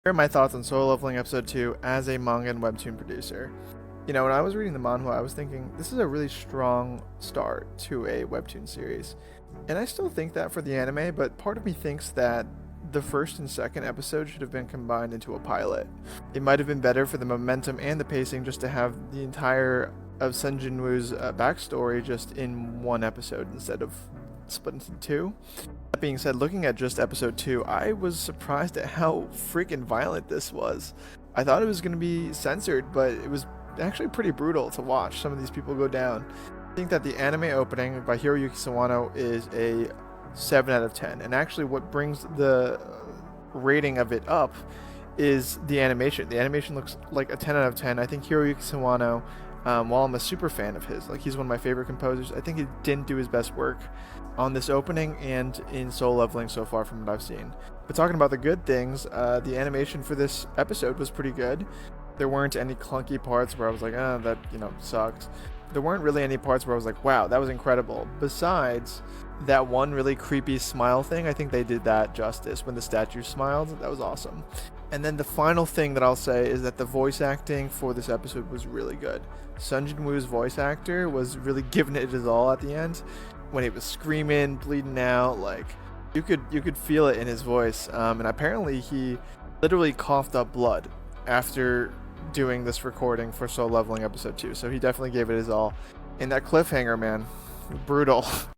Here are my thoughts on Solo Leveling Episode 2 as a manga and webtoon producer. You know, when I was reading the manhwa, I was thinking, this is a really strong start to a webtoon series. And I still think that for the anime, but part of me thinks that the first and second episode should have been combined into a pilot. It might have been better for the momentum and the pacing just to have the entire of Sun Jinwoo's backstory just in one episode instead of split into two. That being said, looking at just episode 2, I was surprised at how freaking violent this was. I thought it was going to be censored, but it was actually pretty brutal to watch some of these people go down. I think that the anime opening by Hiroyuki Sawano is a 7 out of 10, and actually what brings the rating of it up is the animation. The animation looks like a 10 out of 10. I think Hiroyuki Sawano, while I'm a super fan of his, like he's one of my favorite composers, I think he didn't do his best work on this opening and in Solo Leveling so far from what I've seen. But talking about the good things, the animation for this episode was pretty good. There weren't any clunky parts where I was like, oh, that, sucked. There weren't really any parts where I was like, wow, that was incredible. Besides that one really creepy smile thing, I think they did that justice when the statue smiled. That was awesome. And then the final thing that I'll say is that the voice acting for this episode was really good. Sun Jinwoo's voice actor was really giving it his all at the end. When he was screaming, bleeding out, like you could feel it in his voice. And apparently he literally coughed up blood after doing this recording for Solo Leveling Episode 2. So he definitely gave it his all. And that cliffhanger, man, brutal.